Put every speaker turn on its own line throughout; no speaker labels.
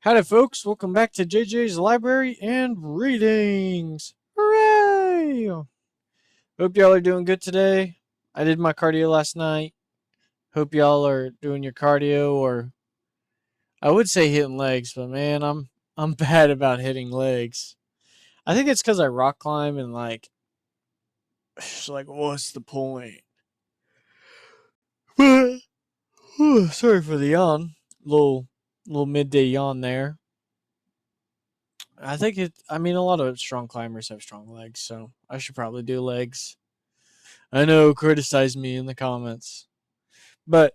Howdy, folks. Welcome back to JJ's Library and Readings. Hooray! Hope y'all are doing good today. I did my cardio last night. Hope y'all are doing your cardio, or I would say hitting legs, but man, I'm bad about hitting legs. I think it's because I rock climb and it's like what's the point? Sorry for the yawn. Little midday yawn there. I think it. I mean, a lot of strong climbers have strong legs, so I should probably do legs. I know, criticize me in the comments. But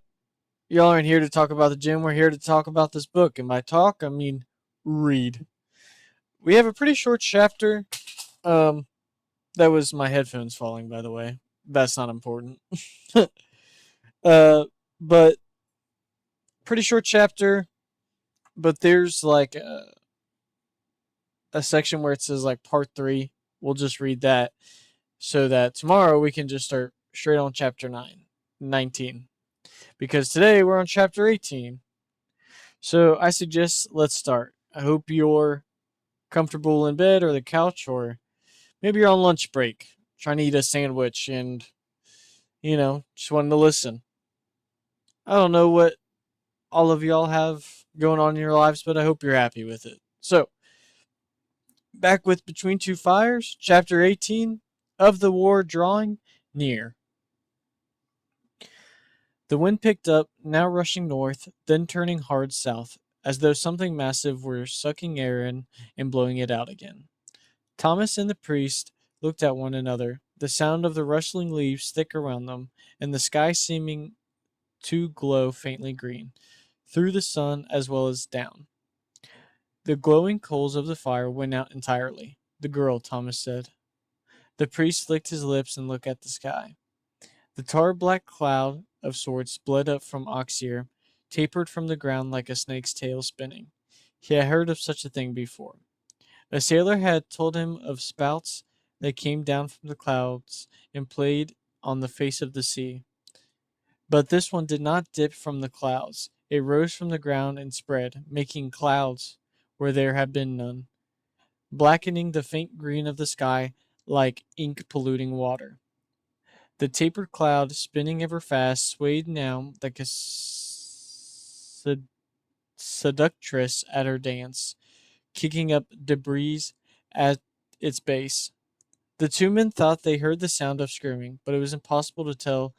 y'all aren't here to talk about the gym. We're here to talk about this book. And by talk, I mean read. We have a pretty short chapter. Um, that was my headphones falling, by the way. That's not important. uh, but pretty short chapter. But there's a section where it says like part 3. We'll just read that so that tomorrow we can just start straight on chapter 19. Because today we're on chapter 18. So I suggest let's start. I hope you're comfortable in bed or the couch, or maybe you're on lunch break trying to eat a sandwich and, just wanting to listen. I don't know what all of y'all have going on in your lives, but I hope you're happy with it. So, back with Between Two Fires, chapter 18 of the War Drawing Near. The wind picked up, now rushing north, then turning hard south, as though something massive were sucking air in and blowing it out again. Thomas and the priest looked at one another, the sound of the rustling leaves thick around them, and the sky seeming to glow faintly green, through the sun as well as down. The glowing coals of the fire went out entirely. The girl, Thomas said. The priest licked his lips and looked at the sky. The tar black cloud of sorts bled up from Oxeer, tapered from the ground like a snake's tail spinning. He had heard of such a thing before. A sailor had told him of spouts that came down from the clouds and played on the face of the sea. But this one did not dip from the clouds. It rose from the ground and spread, making clouds where there had been none, blackening the faint green of the sky like ink polluting water. The tapered cloud, spinning ever fast, swayed now like a seductress at her dance, kicking up debris at its base. The two men thought they heard the sound of screaming, but it was impossible to tell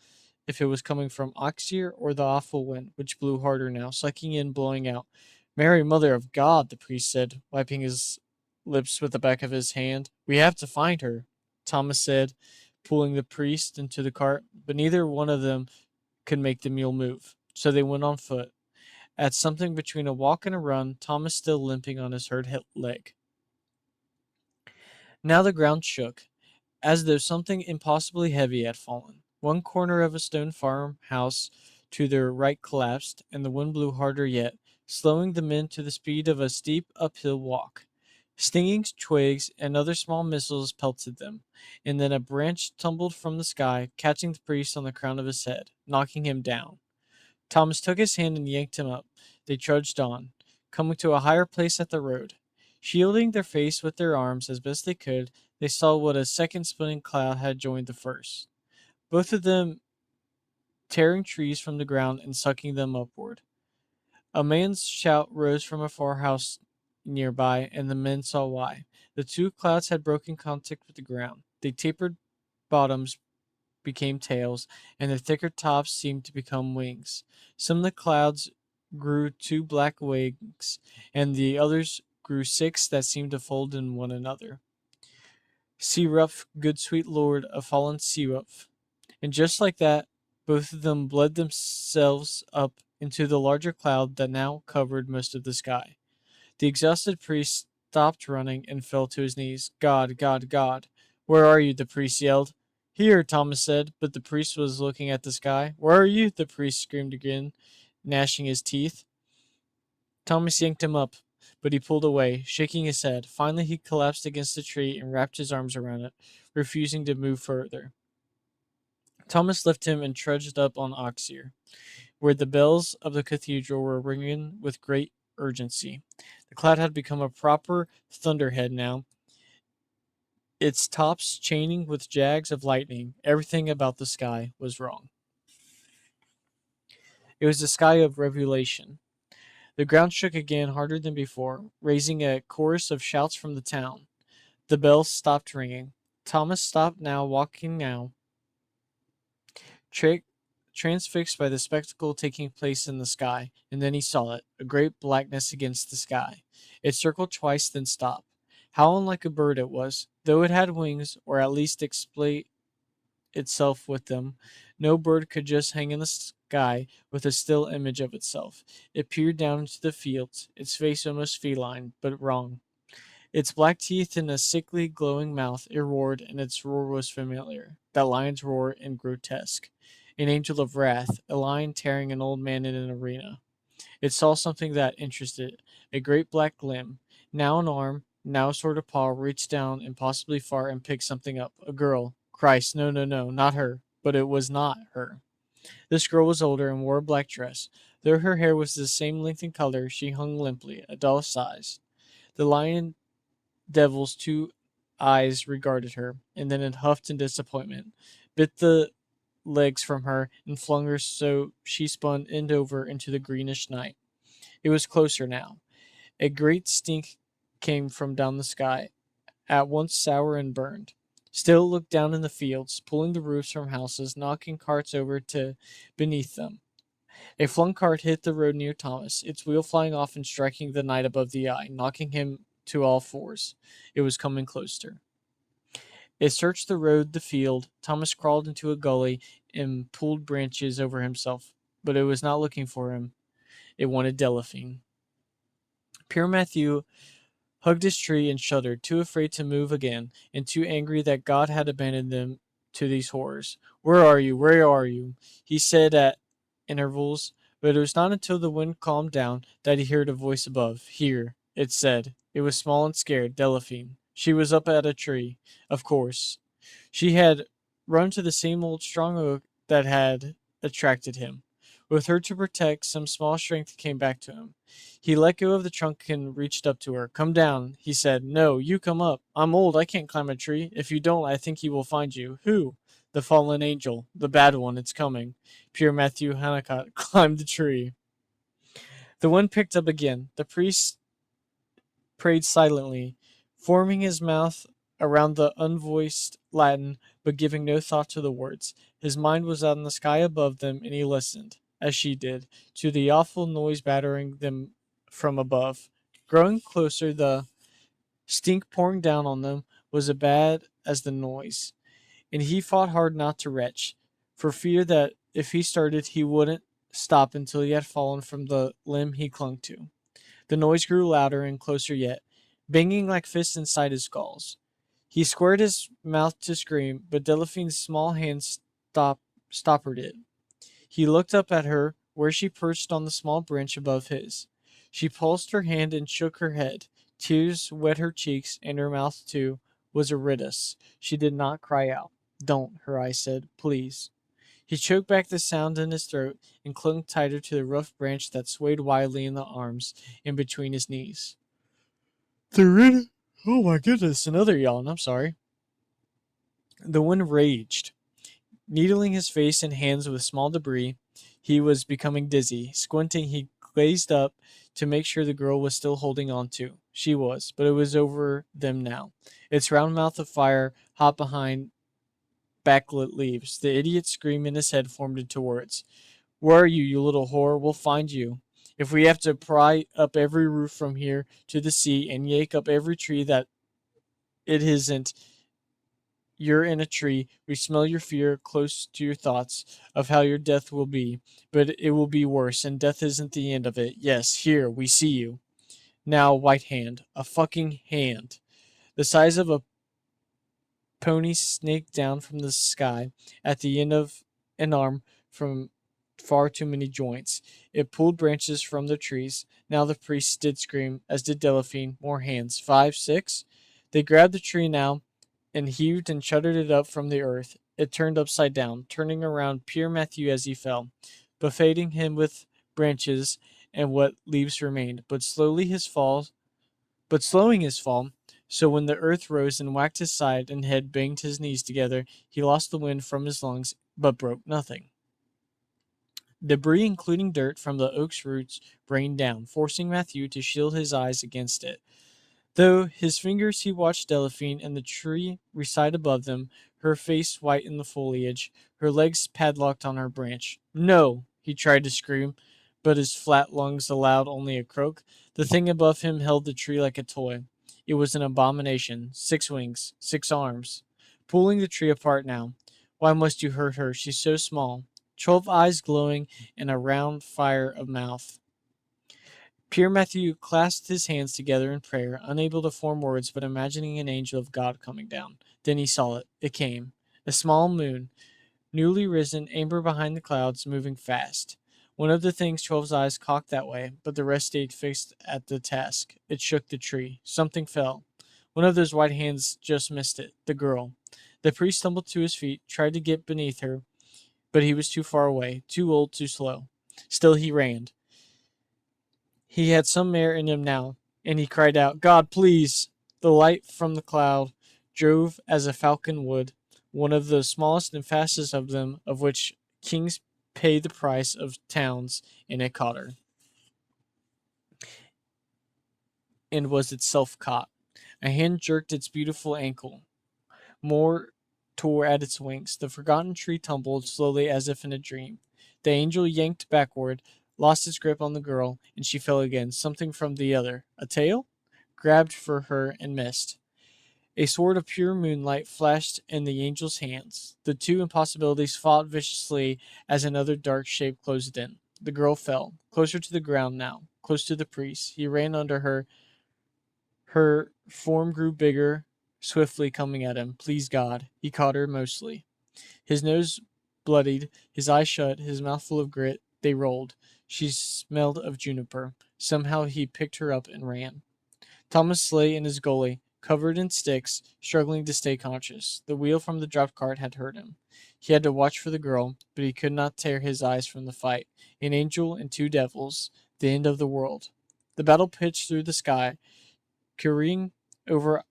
if it was coming from Oxyr or the awful wind, which blew harder now, sucking in, blowing out. Mary, Mother of God, the priest said, wiping his lips with the back of his hand. We have to find her, Thomas said, pulling the priest into the cart, but neither one of them could make the mule move, so they went on foot. At something between a walk and a run, Thomas still limping on his hurt leg. Now the ground shook, as though something impossibly heavy had fallen. One corner of a stone farmhouse to their right collapsed, and the wind blew harder yet, slowing the men to the speed of a steep uphill walk. Stinging twigs and other small missiles pelted them, and then a branch tumbled from the sky, catching the priest on the crown of his head, knocking him down. Thomas took his hand and yanked him up. They trudged on, coming to a higher place at the road. Shielding their face with their arms as best they could, they saw what a second spinning cloud had joined the first, both of them tearing trees from the ground and sucking them upward. A man's shout rose from a farmhouse nearby, and the men saw why. The two clouds had broken contact with the ground. They tapered bottoms became tails, and their thicker tops seemed to become wings. Some of the clouds grew two black wings, and the others grew six that seemed to fold in one another. Searuff, good sweet lord of fallen Searuff. And just like that, both of them bled themselves up into the larger cloud that now covered most of the sky. The exhausted priest stopped running and fell to his knees. God, God, God, where are you? The priest yelled. Here, Thomas said, but the priest was looking at the sky. Where are you? The priest screamed again, gnashing his teeth. Thomas yanked him up, but he pulled away, shaking his head. Finally, he collapsed against a tree and wrapped his arms around it, refusing to move further. Thomas lifted him and trudged up on Oxeer, where the bells of the cathedral were ringing with great urgency. The cloud had become a proper thunderhead now, its tops chaining with jags of lightning. Everything about the sky was wrong. It was the sky of revelation. The ground shook again harder than before, raising a chorus of shouts from the town. The bells stopped ringing. Thomas stopped now, walking now, tra- transfixed by the spectacle taking place in the sky, and then he saw it, a great blackness against the sky. It circled twice, then stopped. How unlike a bird it was, though it had wings, or at least exploit itself with them. No bird could just hang in the sky with a still image of itself. It peered down into the fields, its face almost feline, but wrong. Its black teeth in a sickly, glowing mouth, it roared, and its roar was familiar. That lion's roar and grotesque. An angel of wrath, a lion tearing an old man in an arena. It saw something that interested it, a great black limb. Now an arm, now a sort of paw reached down impossibly far and picked something up. A girl. Christ, no, no, no, not her. But it was not her. This girl was older and wore a black dress. Though her hair was the same length and color, she hung limply, a doll size. The lion devil's two eyes regarded her, and then it huffed in disappointment, bit the legs from her, and flung her so she spun end over into the greenish night. It was closer now. A great stink came from down the sky, at once sour and burned. Still it looked down in the fields, pulling the roofs from houses, knocking carts over to beneath them. A flung cart hit the road near Thomas, its wheel flying off and striking the knight above the eye, knocking him to all fours. It was coming closer. It searched the road, the field. Thomas crawled into a gully and pulled branches over himself, but it was not looking for him. It wanted Delphine. Pure Matthew hugged his tree and shuddered, too afraid to move again, and too angry that God had abandoned them to these horrors. Where are you? Where are you? He said at intervals, but it was not until the wind calmed down that he heard a voice above. Here, it said. It was small and scared. Delphine. She was up at a tree. Of course. She had run to the same old strong oak that had attracted him. With her to protect, some small strength came back to him. He let go of the trunk and reached up to her. Come down, he said. No, you come up. I'm old. I can't climb a tree. If you don't, I think he will find you. Who? The fallen angel. The bad one. It's coming. Pure Matthew Hannicott climbed the tree. The wind picked up again. The priest prayed silently, forming his mouth around the unvoiced Latin, but giving no thought to the words. His mind was on the sky above them, and he listened, as she did, to the awful noise battering them from above. Growing closer, the stink pouring down on them was as bad as the noise, and he fought hard not to retch, for fear that if he started, he wouldn't stop until he had fallen from the limb he clung to. The noise grew louder and closer yet, banging like fists inside his skulls. He squared his mouth to scream, but Delphine's small hand stoppered it. He looked up at her, where she perched on the small branch above his. She pulsed her hand and shook her head. Tears wet her cheeks, and her mouth, too, was iridescent. She did not cry out. Don't, her eyes said. Please. He choked back the sound in his throat and clung tighter to the rough branch that swayed wildly in the arms in between his knees. Oh my goodness, another yawn. I'm sorry. The wind raged, needling his face and hands with small debris. He was becoming dizzy. Squinting, he gazed up to make sure the girl was still holding on to. She was, but it was over them now. Its round mouth of fire hot behind backlit leaves. The idiot's scream in his head formed into words. Where are you, you little whore? We'll find you. If we have to pry up every roof from here to the sea and yank up every tree that it isn't, you're in a tree. We smell your fear close to your thoughts of how your death will be, but it will be worse, and death isn't the end of it. Yes, here, we see you. Now, white hand. A fucking hand. The size of a pony snaked down from the sky at the end of an arm from far too many joints. It pulled branches from the trees. Now the priest did scream, as did Delphine. More hands. 5, 6. They grabbed the tree now and heaved and shuddered it up from the earth. It turned upside down, turning around pure Matthew as he fell, buffeting him with branches and what leaves remained, but slowing his fall, so when the earth rose and whacked his side and head banged his knees together, he lost the wind from his lungs, but broke nothing. Debris, including dirt from the oak's roots, rained down, forcing Matthew to shield his eyes against it. Though his fingers he watched Delphine and the tree reside above them, her face white in the foliage, her legs padlocked on her branch. No! He tried to scream, but his flat lungs allowed only a croak. The thing above him held the tree like a toy. It was an abomination. 6 wings, 6 arms. Pulling the tree apart now. Why must you hurt her? She's so small. 12 eyes glowing and a round fire of mouth. Pierre Mathieu clasped his hands together in prayer, unable to form words but imagining an angel of God coming down. Then he saw it. It came. A small moon, newly risen, amber behind the clouds, moving fast. One of the things 12's eyes cocked that way, but the rest stayed fixed at the task. It shook the tree. Something fell. One of those white hands just missed it. The girl. The priest stumbled to his feet, tried to get beneath her, but he was too far away, too old, too slow. Still he ran. He had some mare in him now, and he cried out, God, please! The light from the cloud drove as a falcon would, one of the smallest and fastest of them, of which kings pay the price of towns, and it caught her, and was itself caught. A hand jerked its beautiful ankle. More tore at its wings. The forgotten tree tumbled slowly as if in a dream. The angel yanked backward, lost its grip on the girl, and she fell again. Something from the other. A tail? Grabbed for her and missed. A sword of pure moonlight flashed in the angel's hands. The two impossibilities fought viciously as another dark shape closed in. The girl fell, closer to the ground now, close to the priest. He ran under her. Her form grew bigger, swiftly coming at him. Please God. He caught her mostly. His nose bloodied, his eyes shut, his mouth full of grit. They rolled. She smelled of juniper. Somehow he picked her up and ran. Thomas lay in his gully, covered in sticks, struggling to stay conscious. The wheel from the dropped cart had hurt him. He had to watch for the girl, but he could not tear his eyes from the fight. An angel and 2 devils, the end of the world. The battle pitched through the sky, careening over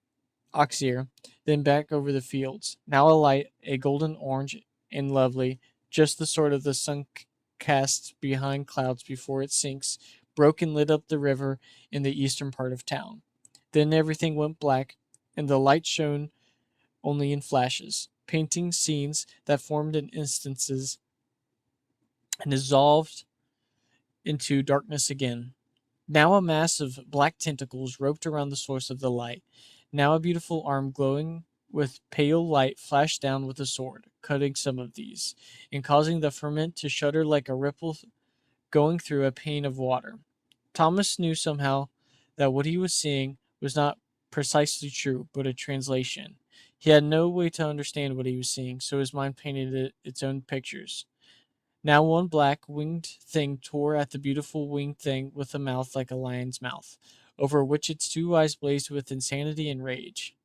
Oxir, then back over the fields. Now a light, a golden orange and lovely, just the sort of the sun casts behind clouds before it sinks, broke and lit up the river in the eastern part of town. Then everything went black, and the light shone only in flashes, painting scenes that formed in instances and dissolved into darkness again. Now a mass of black tentacles roped around the source of the light. Now a beautiful arm glowing with pale light flashed down with a sword, cutting some of these, and causing the ferment to shudder like a ripple going through a pane of water. Thomas knew somehow that what he was seeing was not precisely true, but a translation. He had no way to understand what he was seeing, so his mind painted its own pictures. Now one black winged thing tore at the beautiful winged thing with a mouth like a lion's mouth, over which its 2 eyes blazed with insanity and rage.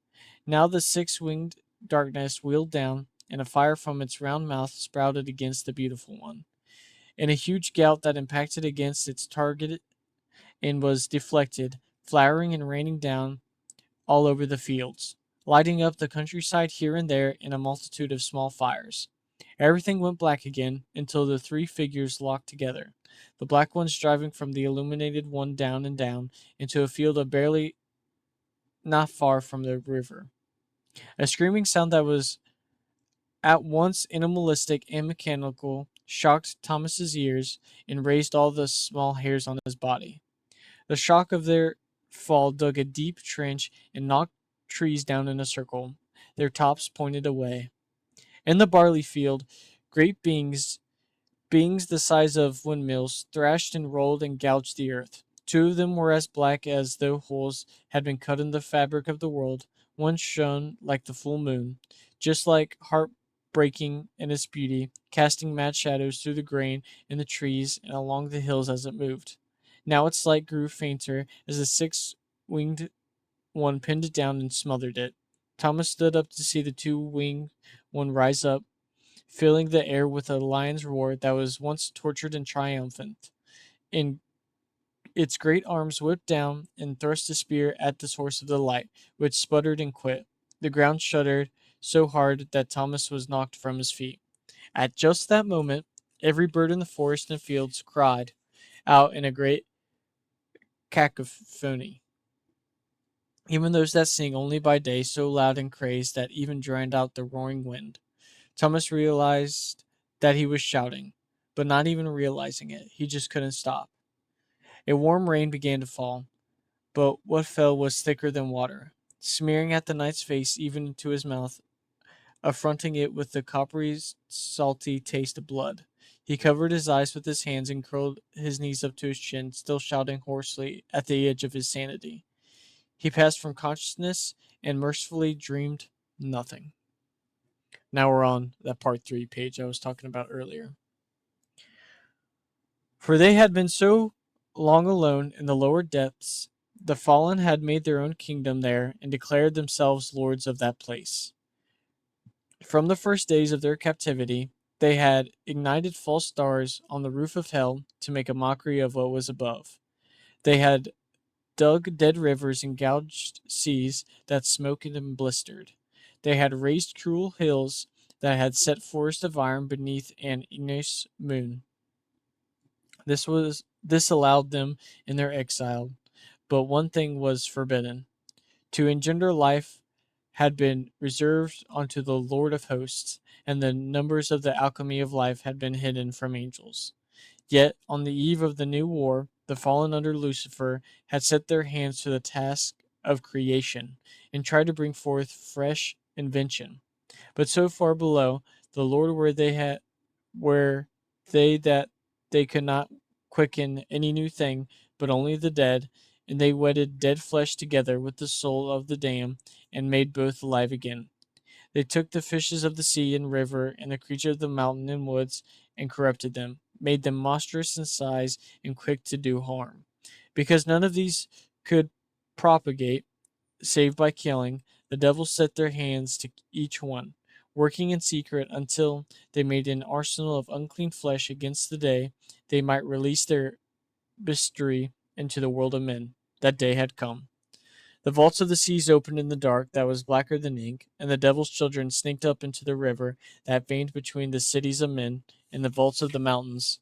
Now the 6 winged darkness wheeled down, and a fire from its round mouth sprouted against the beautiful one. In a huge gout that impacted against its target and was deflected, flowering and raining down all over the fields, lighting up the countryside here and there in a multitude of small fires. Everything went black again until the 3 figures locked together, the black ones driving from the illuminated one down and down into a field of barley not far from the river. A screaming sound that was at once animalistic and mechanical shocked Thomas's ears and raised all the small hairs on his body. The shock of their fall dug a deep trench and knocked trees down in a circle, their tops pointed away. In the barley field, great beings the size of windmills, thrashed and rolled and gouged the earth. 2 of them were as black as though holes had been cut in the fabric of the world. One shone like the full moon, just like heart breaking in its beauty, casting mad shadows through the grain in the trees and along the hills as it moved. Now its light grew fainter as the 6 winged one pinned it down and smothered it. Thomas stood up to see the 2 winged one rise up, filling the air with a lion's roar that was once tortured and triumphant. In Its great arms whipped down and thrust a spear at the source of the light, which sputtered and quit. The ground shuddered so hard that Thomas was knocked from his feet. At just that moment, every bird in the forest and fields cried out in a great cacophony, even those that sing only by day, so loud and crazed that even drowned out the roaring wind. Thomas realized that he was shouting, but not even realizing it, he just couldn't stop. A warm rain began to fall, but what fell was thicker than water, smearing at the knight's face even into his mouth, affronting it with the coppery, salty taste of blood. He covered his eyes with his hands and curled his knees up to his chin, still shouting hoarsely at the edge of his sanity. He passed from consciousness and mercifully dreamed nothing. Now we're on that part 3 page I was talking about earlier. For they had been so long alone in the lower depths, the fallen had made their own kingdom there and declared themselves lords of that place. From the first days of their captivity, they had ignited false stars on the roof of hell to make a mockery of what was above. They had dug dead rivers and gouged seas that smoked and blistered. They had raised cruel hills that had set forests of iron beneath an igneous moon. This allowed them in their exile, but one thing was forbidden. To engender life had been reserved unto the Lord of hosts, and the numbers of the alchemy of life had been hidden from angels. Yet, on the eve of the new war, the fallen under Lucifer had set their hands to the task of creation and tried to bring forth fresh invention. But so far below, the Lord were they that they could not quicken any new thing, but only the dead, and they wedded dead flesh together with the soul of the damned, and made both alive again. They took the fishes of the sea and river, and the creatures of the mountain and woods, and corrupted them, made them monstrous in size and quick to do harm. Because none of these could propagate, save by killing, the devils set their hands to each one, working in secret until they made an arsenal of unclean flesh against the day they might release their bestiary into the world of men. That day had come. The vaults of the seas opened in the dark that was blacker than ink, and the devil's children sneaked up into the river that veined between the cities of men, and the vaults of the mountains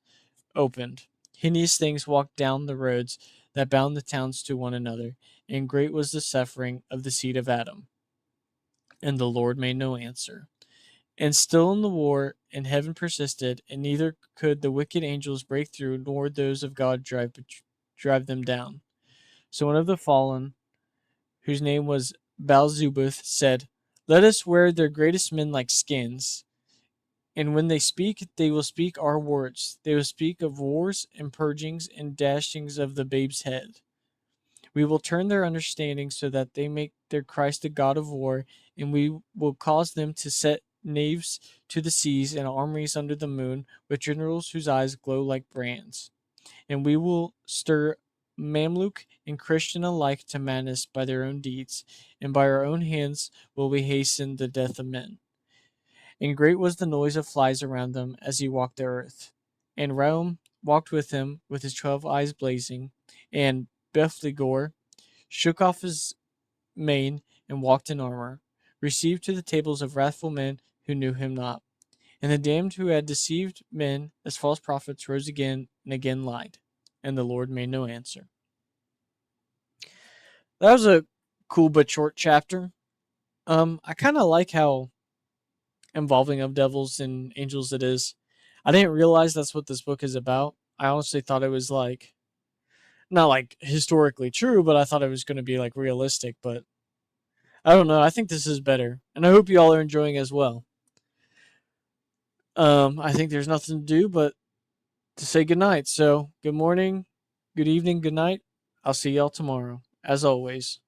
opened. Hideous things walked down the roads that bound the towns to one another, and great was the suffering of the seed of Adam. And the Lord made no answer. And still in the war, and heaven persisted, and neither could the wicked angels break through, nor those of God drive them down. So one of the fallen, whose name was Baalzebuth, said, "Let us wear their greatest men like skins, and when they speak, they will speak our words. They will speak of wars and purgings and dashings of the babe's head. We will turn their understanding so that they make their Christ a god of war, and we will cause them to set naves to the seas and armies under the moon, with generals whose eyes glow like brands. And we will stir Mamluk and Christian alike to madness by their own deeds, and by our own hands will we hasten the death of men." And great was the noise of flies around them as he walked the earth. And Raum walked with him with his 12 eyes blazing, and Bethlegor shook off his mane and walked in armor, received to the tables of wrathful men who knew him not. And the damned who had deceived men as false prophets rose again and again lied, and the Lord made no answer. That was a cool but short chapter. I kind of like how involving of devils and angels it is. I didn't realize that's what this book is about. I honestly thought it was like not like historically true, but I thought it was going to be like realistic, but I don't know. I think this is better, and I hope you all are enjoying as well. I think there's nothing to do but to say goodnight. So, good morning, good evening, good night. I'll see y'all tomorrow, as always.